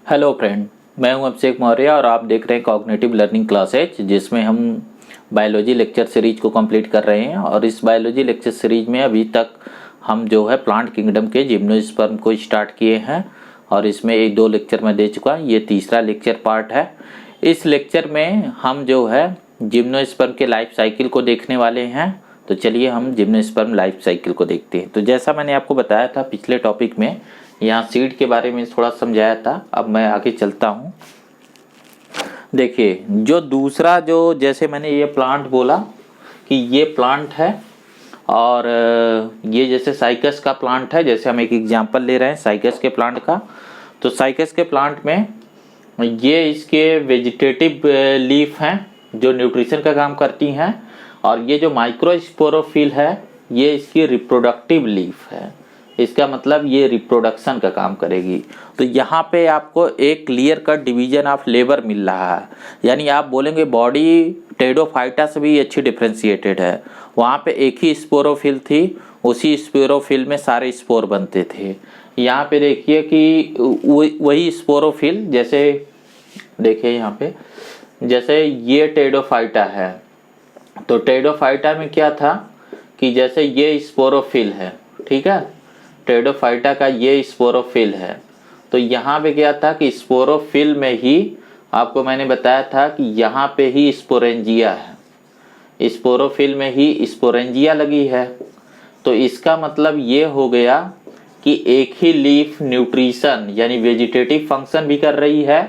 Hello friend, मैं हूं अभिषेक मौर्य और आप देख रहे हैं कॉग्निटिव लर्निंग क्लासेज, जिसमें हम बायोलॉजी लेक्चर सीरीज को कंप्लीट कर रहे हैं। और इस बायोलॉजी लेक्चर सीरीज में अभी तक हम जो है प्लांट किंगडम के जिम्नोस्पर्म को स्टार्ट किए हैं और इसमें एक दो लेक्चर मैं दे चुका, ये तीसरा लेक्चर पार्ट है। इस लेक्चर में हम जो है जिम्नोस्पर्म के लाइफ साइकिल को देखने वाले हैं। तो चलिए हम जिम्नोस्पर्म लाइफ साइकिल को देखते हैं। तो जैसा मैंने आपको बताया था पिछले टॉपिक में, यहाँ सीड के बारे में थोड़ा समझाया था। अब मैं आगे चलता हूँ। देखिए, जो दूसरा जो जैसे मैंने ये प्लांट बोला कि ये प्लांट है और ये जैसे साइकस का प्लांट है। जैसे हम एक एग्जांपल ले रहे हैं साइकस के प्लांट का। तो साइकस के प्लांट में ये इसके वेजिटेटिव लीफ हैं जो न्यूट्रिशन का काम करती हैं, और ये जो माइक्रोस्पोरोफिल है ये इसकी रिप्रोडक्टिव लीफ है। इसका मतलब ये रिप्रोडक्शन का काम करेगी। तो यहाँ पे आपको एक clear cut division of labour मिल रहा है, यानी आप बोलेंगे बॉडी टेडोफाइटा से भी अच्छी डिफ्रेंशिएटेड है। वहाँ पे एक ही स्पोरोफिल थी, उसी स्पोरोफिल में सारे स्पोर बनते थे। यहाँ पे देखिए कि वही स्पोरोफिल, जैसे देखिए यहाँ पे जैसे ये टेडोफाइटा है, तो टेडोफाइटा में क्या था कि जैसे ये स्पोरोफिल है, ठीक है, टेडोफाइटा का ये स्पोरोफिल है। तो यहाँ पे क्या था कि स्पोरोफिल में ही आपको मैंने बताया था कि यहाँ पे ही स्पोरेंजिया है, स्पोरोफिल में ही स्पोरेंजिया लगी है। तो इसका मतलब ये हो गया कि एक ही लीफ न्यूट्रिशन यानी वेजिटेटिव फंक्शन भी कर रही है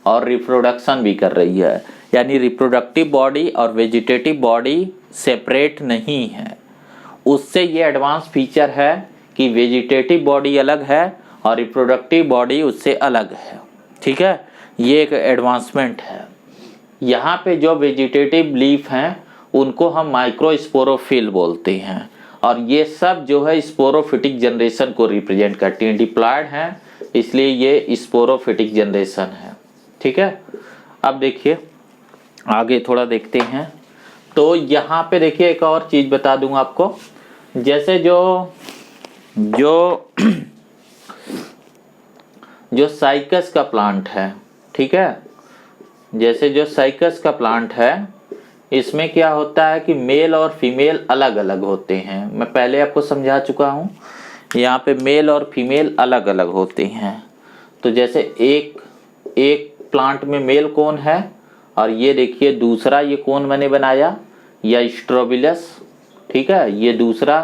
और रिप्रोडक्शन भी कर रही है, यानी रिप्रोडक्टिव बॉडी और वेजिटेटिव बॉडी सेपरेट नहीं है। उससे ये एडवांस फीचर है कि वेजिटेटिव बॉडी अलग है और रिप्रोडक्टिव बॉडी उससे अलग है, ठीक है। ये एक एडवांसमेंट है। यहाँ पे जो वेजिटेटिव लीफ हैं उनको हम माइक्रोस्पोरोफिल बोलते हैं, और ये सब जो है स्पोरोफिटिक जनरेशन को रिप्रेजेंट करती हैं। डिप्लॉयड हैं इसलिए ये स्पोरोफिटिक जनरेशन है, ठीक है। अब देखिए आगे थोड़ा देखते हैं। तो यहाँ पे देखिए एक और चीज बता दूं आपको, जैसे जो साइकस का प्लांट है, ठीक है, जैसे जो साइकस का प्लांट है इसमें क्या होता है कि मेल और फीमेल अलग अलग होते हैं। मैं पहले आपको समझा चुका हूँ, यहाँ पे मेल और फीमेल अलग अलग होते हैं। तो जैसे एक प्लांट में मेल कोन है और ये देखिए दूसरा ये कोन मैंने बनाया या स्ट्रोबिलस, ठीक है, ये दूसरा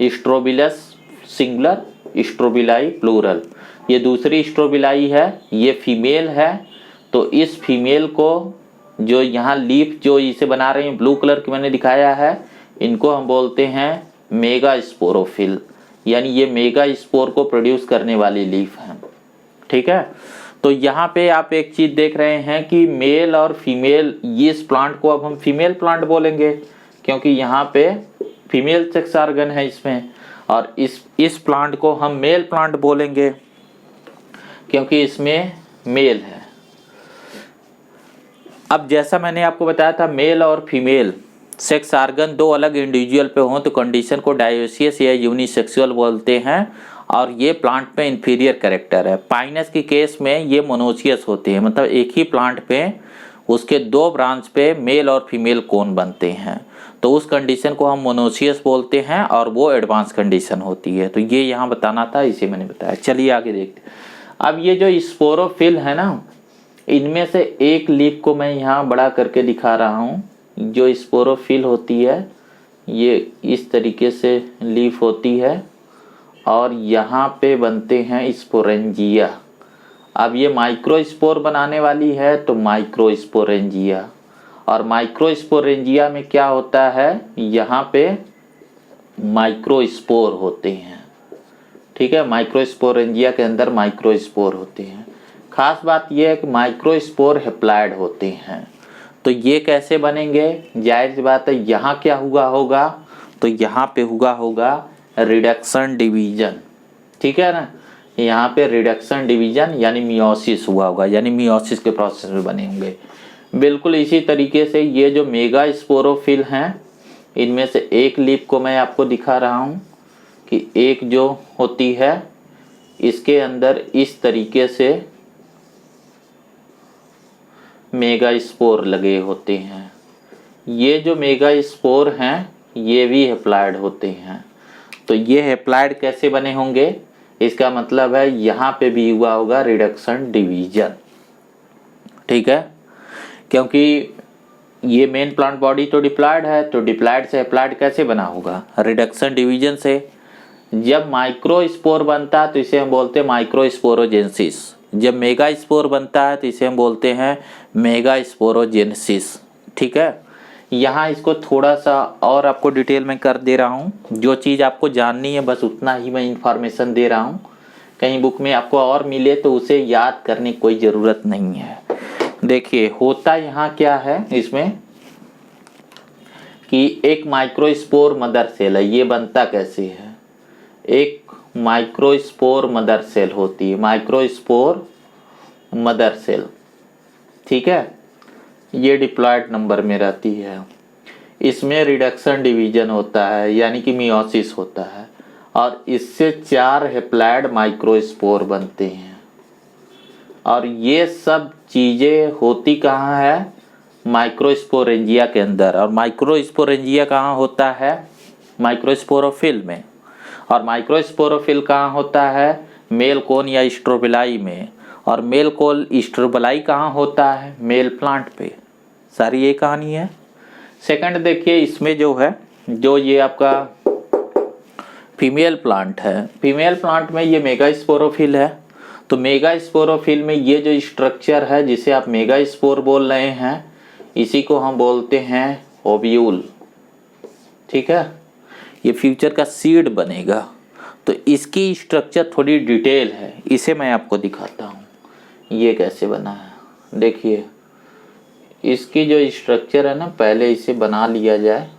स्ट्रोबिलस सिंगुलर, स्ट्रोबिलाई प्लूरल, ये दूसरी स्ट्रोबिलाई है, ये फीमेल है। तो इस फीमेल को जो यहाँ लीफ जो इसे बना रहे हैं ब्लू कलर की मैंने दिखाया है, इनको हम बोलते हैं मेगा स्पोरोफिल, यानी ये मेगा स्पोर को प्रोड्यूस करने वाली लीफ है, ठीक है। तो यहाँ पे आप एक चीज देख रहे हैं कि मेल और फीमेल, ये इस प्लांट को अब हम फीमेल प्लांट बोलेंगे क्योंकि यहाँ पे फीमेल सेक्स ऑर्गन है इसमें, और इस प्लांट को हम मेल प्लांट बोलेंगे क्योंकि इसमें मेल है। अब जैसा मैंने आपको बताया था मेल और फीमेल सेक्स ऑर्गन दो अलग इंडिविजुअल पे हों तो कंडीशन को डायोसियस या यूनिसेक्सुअल बोलते हैं, और ये प्लांट में इंफीरियर कैरेक्टर है। पाइनस के केस में ये मोनोसियस होते हैं, मतलब एक ही प्लांट पे उसके दो ब्रांच पे मेल और फीमेल कोन बनते हैं। तो उस कंडीशन को हम मोनोसियस बोलते हैं और वो एडवांस कंडीशन होती है। तो ये यहाँ बताना था, इसे मैंने बताया। चलिए आगे देखते हैं। अब ये जो स्पोरोफिल है ना, इनमें से एक लीफ को मैं यहाँ बड़ा करके दिखा रहा हूँ। जो स्पोरोफिल होती है ये इस तरीके से लीफ होती है और यहाँ पे बनते हैं स्पोरेंजिया। अब ये माइक्रोस्पोर बनाने वाली है तो माइक्रोस्पोरेंजिया, और माइक्रोस्पोरेंजिया में क्या होता है, यहाँ पे माइक्रोस्पोर होते हैं, ठीक है। माइक्रोस्पोरेंजिया के अंदर माइक्रोस्पोर होते हैं। खास बात यह है कि माइक्रोस्पोर हैप्लॉइड होते हैं। तो ये कैसे बनेंगे, जाहिर सी बात है यहाँ क्या हुआ होगा, तो यहाँ पे हुआ होगा रिडक्शन डिवीजन, ठीक है ना। यहाँ पे रिडक्शन डिवीजन यानी मियोसिस हुआ होगा, यानी मियोसिस के प्रोसेस में बने होंगे। बिल्कुल इसी तरीके से ये जो मेगा स्पोरोफिल हैं, इनमें से एक लीफ को मैं आपको दिखा रहा हूँ कि एक जो होती है इसके अंदर इस तरीके से मेगा स्पोर लगे होते हैं। ये जो मेगा स्पोर हैं ये भी हैप्लॉइड होते हैं। तो ये हैप्लॉइड कैसे बने होंगे, इसका मतलब है यहाँ पे भी हुआ होगा रिडक्शन डिवीजन। ठीक है, क्योंकि ये मेन प्लांट बॉडी तो डिप्लॉयड है, तो डिप्लॉयड से हैप्लॉइड कैसे बना होगा, रिडक्शन डिवीजन से। जब माइक्रोस्पोर बनता है तो इसे हम बोलते हैं माइक्रोस्पोरोजेनेसिस। जब मेगा स्पोर बनता है तो इसे हम बोलते हैं मेगा स्पोरोजेनेसिस। ठीक है, यहाँ इसको थोड़ा सा और आपको डिटेल में कर दे रहा हूँ। जो चीज़ आपको जाननी है बस उतना ही मैं इंफॉर्मेशन दे रहा हूँ। कहीं बुक में आपको और मिले तो उसे याद करने की कोई ज़रूरत नहीं है। देखिए होता यहाँ क्या है इसमें कि एक माइक्रोस्पोर मदर सेल है। ये बनता कैसे है, एक माइक्रोस्पोर मदर सेल होती है, माइक्रोस्पोर मदर सेल। ठीक है, ये डिप्लॉयड नंबर में रहती है। इसमें रिडक्शन डिवीजन होता है यानी कि मियोसिस होता है, और इससे 4 हैप्लॉइड माइक्रोस्पोर बनते हैं। और ये सब चीज़ें होती कहाँ है, माइक्रोस्पोरेंजिया के अंदर। और माइक्रोस्पोरेंजिया कहाँ होता है, माइक्रोस्पोरोफिल में। और माइक्रोस्पोरोफिल कहाँ होता है, मेल कोन या स्ट्रोबिलाई में। और मेल कोल स्ट्रोबिलाई कहाँ होता है, मेल प्लांट पे। सारी ये कहानी है। सेकंड देखिए, इसमें जो है जो ये आपका फीमेल प्लांट है, फीमेल प्लांट में ये मेगास्पोरोफिल है। तो मेगास्पोरोफिल में ये जो स्ट्रक्चर है जिसे आप मेगास्पोर बोल रहे हैं, इसी को हम बोलते हैं ओव्यूल। ठीक है, ये फ्यूचर का सीड बनेगा। तो इसकी स्ट्रक्चर थोड़ी डिटेल है, इसे मैं आपको दिखाता हूँ ये कैसे बना है। देखिए इसकी जो स्ट्रक्चर है ना, पहले इसे बना लिया जाए।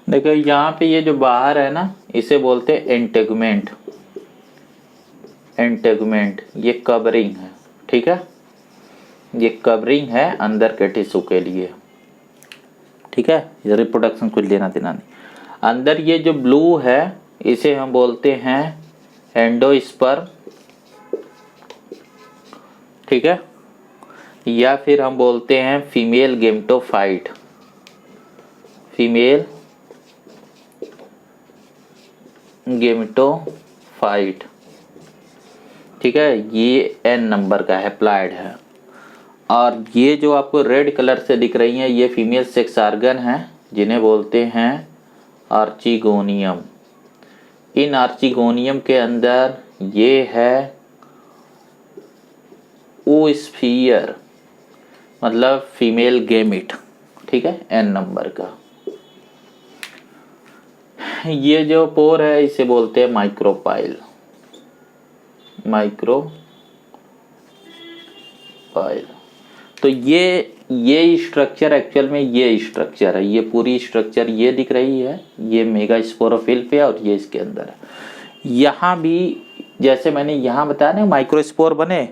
देखो यहाँ पे ये जो बाहर है ना, इसे बोलते हैं एंटेगमेंट। एंटेगमेंट ये कवरिंग है। ठीक है, ये कवरिंग है अंदर के टिश्यू के लिए। ठीक है, ये रिप्रोडक्शन कुछ लेना देना नहीं। अंदर ये जो ब्लू है इसे हम बोलते हैं एंडोस्पर्म। ठीक है, या फिर हम बोलते हैं फीमेल गेमेटोफाइट। Female gametophyte. ठीक है, ये N नंबर का हैप्लॉइड है। और ये जो आपको रेड कलर से दिख रही हैं ये फीमेल सेक्स ऑर्गन हैं, जिन्हें बोलते हैं आर्चिगोनियम। इन आर्चिगोनियम के अंदर ये है ओस्फियर, मतलब फीमेल गेमिट। ठीक है, N नंबर का। ये जो पोर है इसे बोलते हैं माइक्रोपाइल। माइक्रोपाइल। तो ये स्ट्रक्चर एक्चुअल में ये स्ट्रक्चर है, ये पूरी स्ट्रक्चर ये दिख रही है, ये मेगास्पोरोफिल पे और ये इसके अंदर है। यहाँ भी जैसे मैंने यहाँ बताया ना माइक्रोस्पोर बने,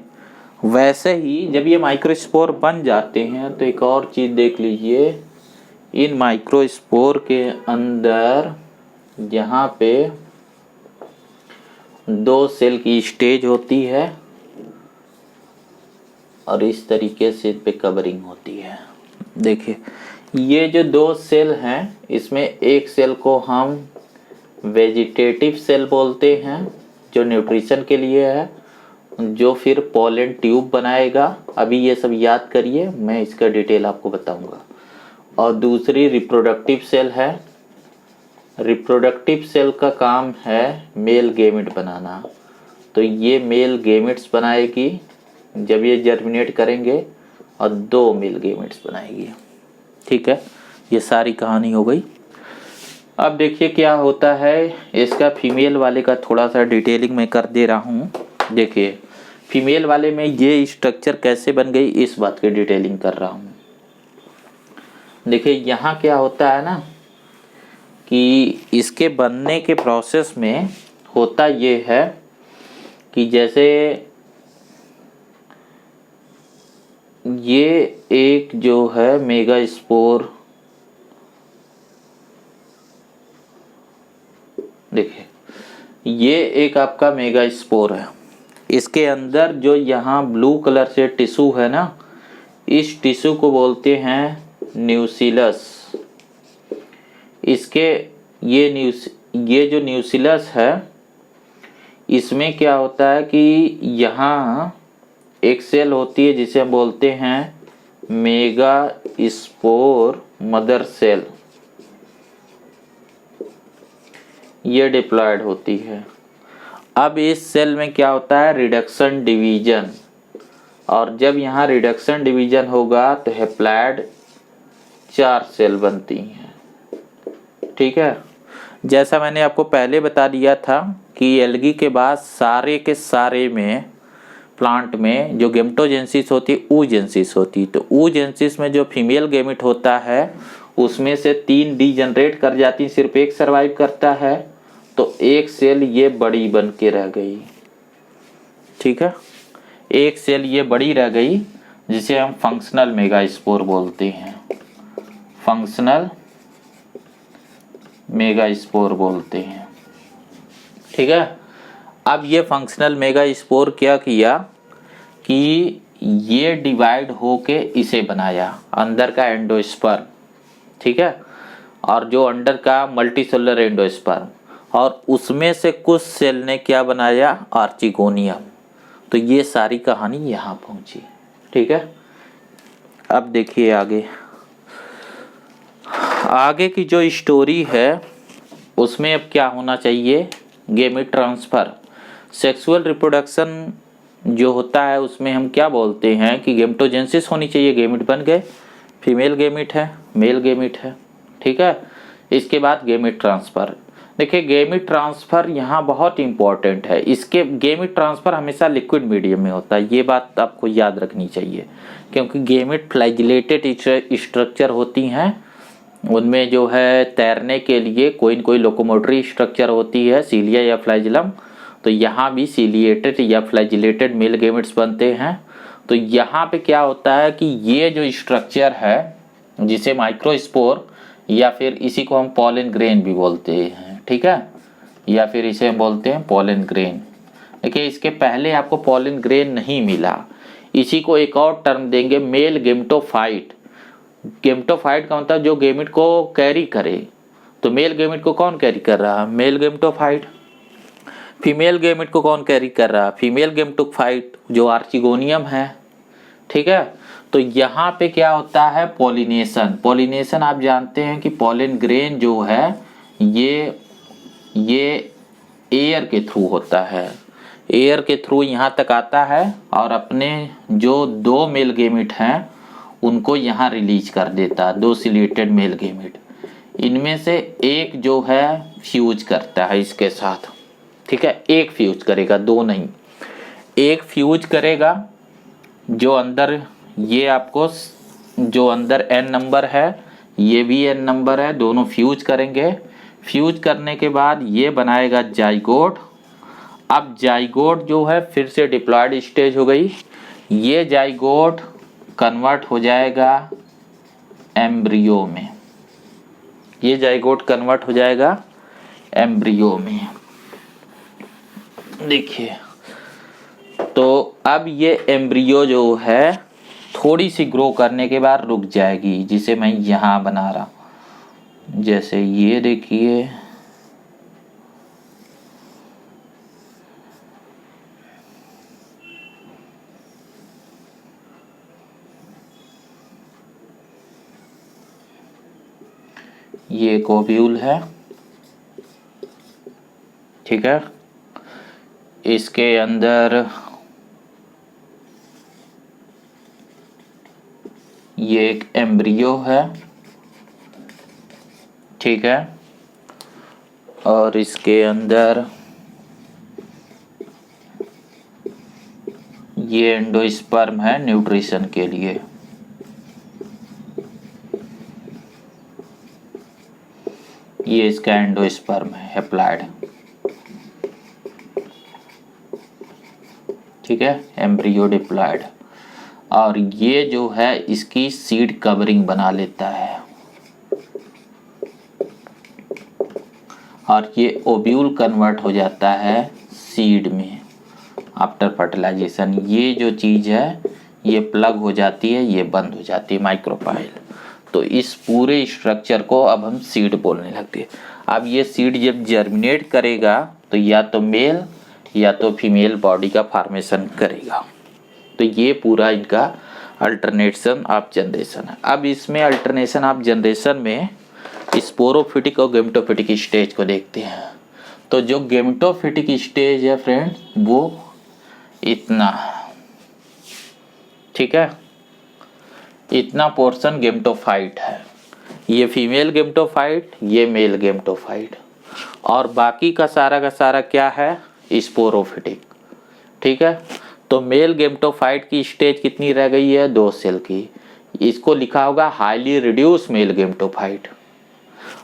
वैसे ही जब ये माइक्रोस्पोर बन जाते हैं तो एक और चीज़ देख लीजिए, इन माइक्रोस्पोर के अंदर यहाँ पे 2 सेल की स्टेज होती है और इस तरीके से इस पे कवरिंग होती है। देखिए ये जो 2 सेल हैं इसमें एक सेल को हम वेजिटेटिव सेल बोलते हैं जो न्यूट्रिशन के लिए है, जो फिर पोलन ट्यूब बनाएगा। अभी ये सब याद करिए, मैं इसका डिटेल आपको बताऊंगा। और दूसरी रिप्रोडक्टिव सेल है। रिप्रोडक्टिव सेल का काम है मेल गेमिट बनाना। तो ये मेल गेमिट्स बनाएगी जब ये जर्मिनेट करेंगे और 2 मेल गेमिट्स बनाएगी। ठीक है, ये सारी कहानी हो गई। अब देखिए क्या होता है, इसका फीमेल वाले का थोड़ा सा डिटेलिंग में कर दे रहा हूँ। देखिए फीमेल वाले में ये स्ट्रक्चर कैसे बन गई, इस बात की डिटेलिंग कर रहा हूँ। देखिए यहाँ क्या होता है ना कि इसके बनने के प्रोसेस में होता ये है कि जैसे ये एक जो है मेगा स्पोर, देखिए ये एक आपका मेगा स्पोर है। इसके अंदर जो यहाँ ब्लू कलर से टिश्यू है ना, इस टिश्यू को बोलते हैं न्यूसिलस। इसके ये जो न्यूसिलस है, इसमें क्या होता है कि यहाँ एक सेल होती है जिसे हम बोलते हैं मेगा स्पोर मदर सेल, ये डिप्लॉयड होती है। अब इस सेल में क्या होता है, रिडक्शन डिवीजन, और जब यहाँ रिडक्शन डिवीजन होगा तो हैप्लॉयड 4 सेल बनती हैं। ठीक है, जैसा मैंने आपको पहले बता दिया था कि एल्गी के बाद सारे के सारे में प्लांट में जो गेमेटोजेनेसिस होती है oogenesis होती है। तो oogenesis में जो फीमेल गेमिट होता है उसमें से 3 डीजनरेट कर जाती, सिर्फ एक सर्वाइव करता है। तो एक सेल ये बड़ी बन के रह गई। ठीक है, एक सेल ये बड़ी रह गई जिसे हम फंक्शनल मेगास्पोर बोलते हैं, फंक्शनल मेगास्पोर बोलते हैं। ठीक है, अब ये फंक्शनल मेगास्पोर क्या किया कि ये डिवाइड होके इसे बनाया, अंदर का एंडोस्पर्म। ठीक है, और जो अंदर का मल्टीसेलुलर एंडोस्पर्म, और उसमें से कुछ सेल ने क्या बनाया, आर्चिगोनियम। तो ये सारी कहानी यहाँ पहुंची। ठीक है, अब देखिए आगे की जो स्टोरी है उसमें अब क्या होना चाहिए, गेमिट ट्रांसफर। सेक्सुअल रिप्रोडक्शन जो होता है उसमें हम क्या बोलते हैं कि गेमेटोजेनेसिस होनी चाहिए, गेमिट बन गए, फीमेल गेमिट है, मेल गेमिट है। ठीक है, इसके बाद गेमिट ट्रांसफर। देखिए गेमिट ट्रांसफर यहाँ बहुत इंपॉर्टेंट है। इसके गेमिट ट्रांसफर हमेशा लिक्विड मीडियम में होता है, ये बात आपको याद रखनी चाहिए, क्योंकि गेमिट फ्लैजिलेटेड स्ट्रक्चर होती हैं, उनमें जो है तैरने के लिए कोई न कोई लोकोमोटरी स्ट्रक्चर होती है, सीलिया या फ्लैजिलम। तो यहाँ भी सीलिएटेड या फ्लैजिलेटेड मेल गेमिट्स बनते हैं। तो यहाँ पे क्या होता है कि ये जो स्ट्रक्चर है जिसे माइक्रोस्पोर या फिर इसी को हम पॉलन ग्रेन भी बोलते हैं, ठीक है, या फिर इसे हम बोलते हैं पॉलन ग्रेन। देखिए इसके पहले आपको पॉलन ग्रेन नहीं मिला, इसी को एक और टर्म देंगे मेल गेमेटोफाइट। गेमेटोफाइट का मतलब जो गेमिट को कैरी करे। तो मेल गेमिट को कौन कैरी कर रहा है, मेल गेमेटोफाइट। फीमेल गेमिट को कौन कैरी कर रहा है, फीमेल गेमेटोफाइट जो आर्चिगोनियम है। ठीक है, तो यहाँ पे क्या होता है, पॉलिनेशन। पॉलिनेशन आप जानते हैं कि पॉलन ग्रेन जो है ये एयर के थ्रू होता है, एयर के थ्रू यहाँ तक आता है और अपने जो 2 मेल गेमिट हैं उनको यहाँ रिलीज कर देता है, 2 सिलेटेड मेल गेमिट। इनमें से एक जो है फ्यूज करता है इसके साथ। ठीक है, एक फ्यूज करेगा, 2 नहीं, एक फ्यूज करेगा। जो अंदर ये आपको जो अंदर n नंबर है ये भी n नंबर है, दोनों फ्यूज करेंगे। फ्यूज करने के बाद ये बनाएगा जाइगोट। अब जाइगोट जो है फिर से डिप्लॉयड स्टेज हो गई, ये जाइगोट कन्वर्ट हो जाएगा एम्ब्रियो में, ये जाइगोट कन्वर्ट हो जाएगा एम्ब्रियो में। देखिए तो अब ये एम्ब्रियो जो है थोड़ी सी ग्रो करने के बाद रुक जाएगी, जिसे मैं यहाँ बना रहा हूँ। जैसे ये देखिए ये एक ओव्यूल है। ठीक है, इसके अंदर ये एक एम्ब्रियो है। ठीक है, और इसके अंदर ये एंडोस्पर्म है न्यूट्रिशन के लिए। ये इसका एंडोस्पर्म है हैप्लॉइड, ठीक है, एम्ब्रियो डिप्लॉइड। और ये जो है इसकी सीड कवरिंग बना लेता है और ये ओव्यूल कन्वर्ट हो जाता है सीड में आफ्टर फर्टिलाइजेशन। ये जो चीज़ है ये प्लग हो जाती है, ये बंद हो जाती है माइक्रोपाइल। तो इस पूरे स्ट्रक्चर को अब हम सीड बोलने लगते हैं। अब ये सीड जब जर्मिनेट करेगा तो या तो मेल या तो फीमेल बॉडी का फॉर्मेशन करेगा। तो ये पूरा इनका अल्टरनेशन ऑफ जनरेशन है। अब इसमें अल्टरनेशन ऑफ जनरेशन में स्पोरोफिटिक और गेमेटोफिटिक स्टेज को देखते हैं। तो जो गेमेटोफिटिक स्टेज है फ्रेंड वो इतना, ठीक है, इतना पोर्शन गेमेटोफाइट है। ये फीमेल गेमेटोफाइट, ये मेल गेमेटोफाइट, और बाकी का सारा क्या है, स्पोरोफिटिक, ठीक है। तो मेल गेमेटोफाइट की स्टेज कितनी रह गई है, 2 सेल की। इसको लिखा होगा हाईली रिड्यूस मेल गेमेटोफाइट।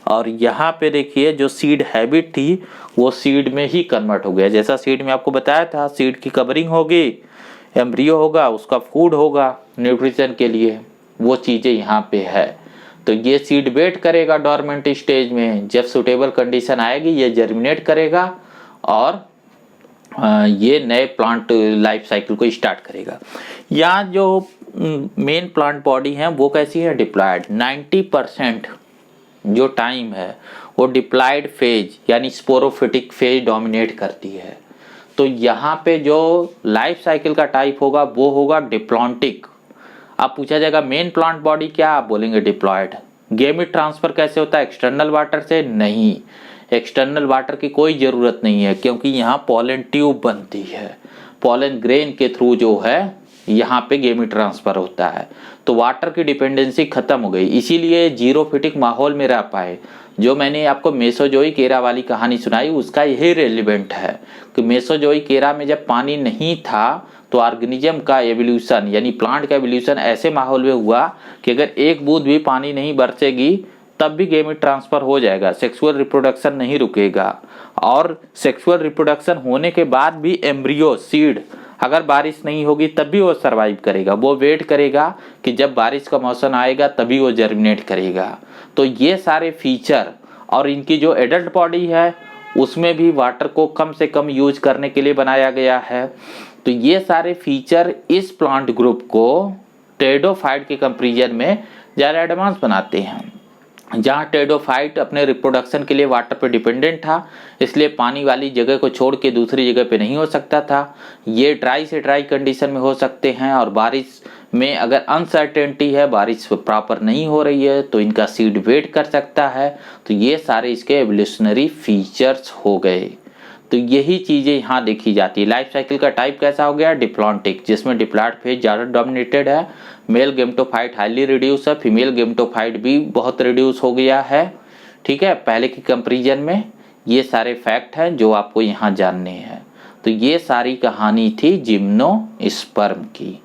और यहाँ पे देखिए जो सीड हैबिट थी वो सीड में ही कन्वर्ट हो गया। जैसा सीड में आपको बताया था, सीड की कवरिंग होगी, एम्ब्रियो होगा, उसका फूड होगा न्यूट्रिशन के लिए, वो चीज़ें यहाँ पे है। तो ये सीड वेट करेगा डोरमेंट स्टेज में, जब सुटेबल कंडीशन आएगी ये जर्मिनेट करेगा और ये नए प्लांट लाइफ साइकिल को स्टार्ट करेगा। यहाँ जो मेन प्लांट बॉडी है वो कैसी है, डिप्लॉयड। 90% जो टाइम है वो डिप्लॉयड फेज यानी स्पोरोफिटिक फेज डोमिनेट करती है। तो यहाँ पे जो लाइफ साइकिल का टाइप होगा वो होगा डिप्लॉन्टिक। अब पूछा जाएगा मेन प्लांट बॉडी क्या, आप बोलेंगे डिप्लॉयड। गेमेट ट्रांसफर कैसे होता है, एक्सटर्नल वाटर से? नहीं, एक्सटर्नल वाटर की कोई ज़रूरत नहीं है, क्योंकि यहाँ पॉलन ट्यूब बनती है, पॉलन ग्रेन के थ्रू जो है यहाँ पे गेमेट ट्रांसफर होता है। तो वाटर की डिपेंडेंसी खत्म हो गई, इसीलिए जीरोफिटिक माहौल में रह पाए। जो मैंने आपको मेसोजोइक एरा वाली कहानी सुनाई उसका यही रेलिवेंट है कि मेसोजोइक एरा में जब पानी नहीं था तो ऑर्गेनिज्म का एवोल्यूशन यानी प्लांट का एवोल्यूशन ऐसे माहौल में हुआ कि अगर एक बूंद भी पानी नहीं बरसेगी तब भी गेमेट ट्रांसफर हो जाएगा, सेक्सुअल रिप्रोडक्शन नहीं रुकेगा। और सेक्सुअल रिप्रोडक्शन होने के बाद भी एम्ब्रियो सीड अगर बारिश नहीं होगी तब भी वो सरवाइव करेगा, वो वेट करेगा कि जब बारिश का मौसम आएगा तभी वो जर्मिनेट करेगा। तो ये सारे फीचर, और इनकी जो एडल्ट बॉडी है उसमें भी वाटर को कम से कम यूज करने के लिए बनाया गया है। तो ये सारे फीचर इस प्लांट ग्रुप को टेरिडोफाइट के कंपैरिजन में ज़्यादा एडवांस बनाते हैं। जहाँ टेरिडोफाइट अपने रिप्रोडक्शन के लिए वाटर पे डिपेंडेंट था, इसलिए पानी वाली जगह को छोड़ के दूसरी जगह पे नहीं हो सकता था। ये ड्राई से ड्राई कंडीशन में हो सकते हैं, और बारिश में अगर अनसर्टेनिटी है, बारिश प्रॉपर नहीं हो रही है, तो इनका सीड वेट कर सकता है। तो ये सारे इसके एवोल्यूशनरी फीचर्स हो गए। तो यही चीज़ें यहाँ देखी जाती है। लाइफ साइकिल का टाइप कैसा हो गया, डिप्लॉन्टिक, जिसमें डिप्लॉयड फेज ज़्यादा डोमिनेटेड है। मेल गेमेटोफाइट हाईली रिड्यूस है, फीमेल गेमेटोफाइट भी बहुत रिड्यूस हो गया है, ठीक है, पहले की कंपैरिजन में। ये सारे फैक्ट हैं जो आपको यहाँ जानने हैं। तो ये सारी कहानी थी जिम्नोस्पर्म की,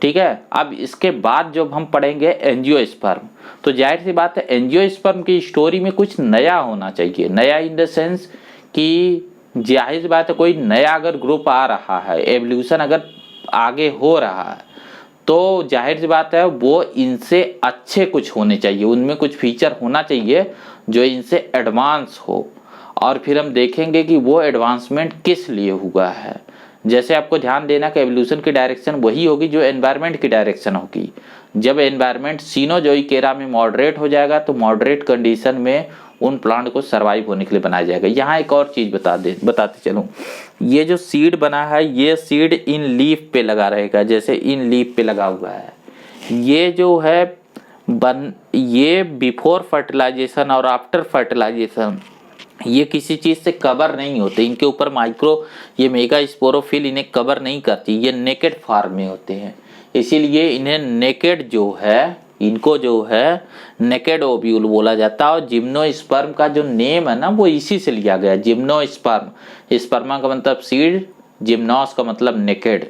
ठीक है। अब इसके बाद जब हम पढ़ेंगे एंजियोस्पर्म, तो जाहिर सी बात है एंजियोस्पर्म की स्टोरी में कुछ नया होना चाहिए। नया इन द सेंस कि जाहिर सी बात है कोई नया अगर ग्रुप आ रहा है, एवोल्यूशन अगर आगे हो रहा है, तो जाहिर सी बात है वो इनसे अच्छे कुछ होने चाहिए, उनमें कुछ फीचर होना चाहिए जो इनसे एडवांस हो। और फिर हम देखेंगे कि वो एडवांसमेंट किस लिए हुआ है। जैसे आपको ध्यान देना कि एवोल्यूशन की डायरेक्शन वही होगी जो एनवायरनमेंट की डायरेक्शन होगी। जब एनवायरनमेंट सीनोजोइक एरा में मॉडरेट हो जाएगा तो मॉडरेट कंडीशन में उन प्लांट को सरवाइव होने के लिए बनाया जाएगा। यहाँ एक और चीज़ बताते चलूँ, ये जो सीड बना है ये सीड इन लीफ पे लगा रहेगा, जैसे इन लीफ पे लगा हुआ है। ये जो है ये बिफोर फर्टिलाइजेशन और आफ्टर फर्टिलाइजेशन ये किसी चीज़ से कवर नहीं होते, इनके ऊपर माइक्रो ये मेगा स्पोरोफिल इन्हें कवर नहीं करती, ये नेकेड फॉर्म में होते हैं, इसीलिए इन्हें नेकेड जो है इनको जो है नेकेड ओव्यूल बोला जाता है। और जिम्नोस्पर्म का जो नेम है ना वो इसी से लिया गया, जिम्नोस्पर्म। स्पर्मा का मतलब सीड, जिम्नोस का मतलब नेकेड।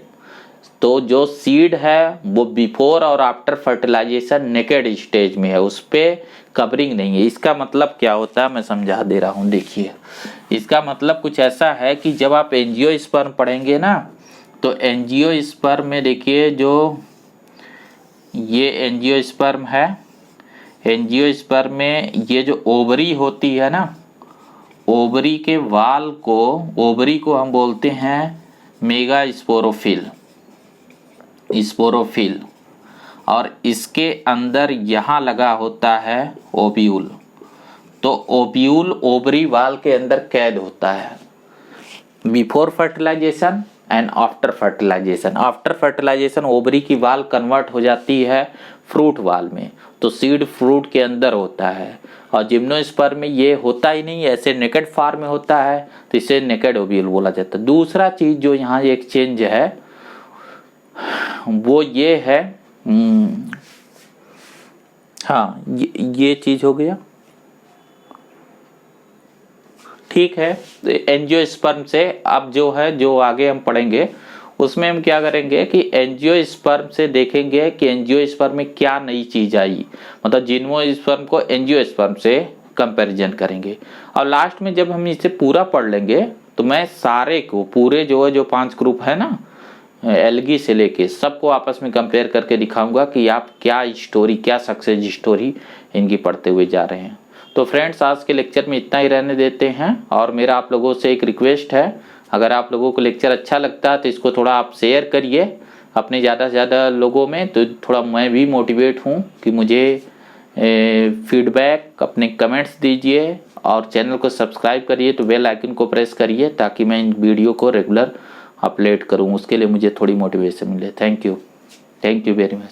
तो जो सीड है वो बिफोर और आफ्टर फर्टिलाइजेशन नेकेड स्टेज में है, उस पर कवरिंग नहीं है। इसका मतलब क्या होता है मैं समझा दे रहा हूँ। देखिए इसका मतलब कुछ ऐसा है कि जब आप एंजियोस्पर्म पढ़ेंगे ना, तो एंजियोस्पर्म में देखिए जो ये एंजियोस्पर्म है, एंजियोस्पर्म में ये जो ओवरी होती है ना, ओवरी के वाल को, ओवरी को हम बोलते हैं मेगा स्पोरोफिल, स्पोरोफिल। और इसके अंदर यहाँ लगा होता है ओव्यूल। तो ओव्यूल ओवरी वाल के अंदर कैद होता है before fertilisation and after fertilisation. After fertilisation ovary की वाल कन्वर्ट हो जाती है फ्रूट वाल में, तो सीड फ्रूट के अंदर होता है। और जिम्नोस्पर्म में ये होता ही नहीं, ऐसे नेकेड फॉर्म में होता है, तो इसे नेकेड ओव्यूल बोला जाता है। दूसरा चीज जो यहाँ एक चेंज है वो ये है, हाँ ये चीज हो गया, ठीक है। एंजियोस्पर्म से अब जो है, जो आगे हम पढ़ेंगे उसमें हम क्या करेंगे कि एंजियोस्पर्म से देखेंगे कि एंजियोस्पर्म में क्या नई चीज आई, मतलब जिम्नोस्पर्म को एंजियोस्पर्म से कंपैरिजन करेंगे। और लास्ट में जब हम इसे पूरा पढ़ लेंगे तो मैं सारे को, पूरे जो है, जो 5 ग्रुप है ना एल्गी से लेके, सबको आपस में कंपेयर करके दिखाऊंगा कि आप क्या स्टोरी, क्या सक्सेस स्टोरी इनकी पढ़ते हुए जा रहे हैं। तो फ्रेंड्स आज के लेक्चर में इतना ही रहने देते हैं। और मेरा आप लोगों से एक रिक्वेस्ट है, अगर आप लोगों को लेक्चर अच्छा लगता है तो इसको थोड़ा आप शेयर करिए अपने ज़्यादा से ज़्यादा लोगों में, तो थोड़ा मैं भी मोटिवेट हूँ कि मुझे फीडबैक, अपने कमेंट्स दीजिए। और चैनल को सब्सक्राइब करिए, तो बेल आइकन को प्रेस करिए ताकि मैं इन वीडियो को रेगुलर अपलोड करूँ, उसके लिए मुझे थोड़ी मोटिवेशन मिले। Thank you very much.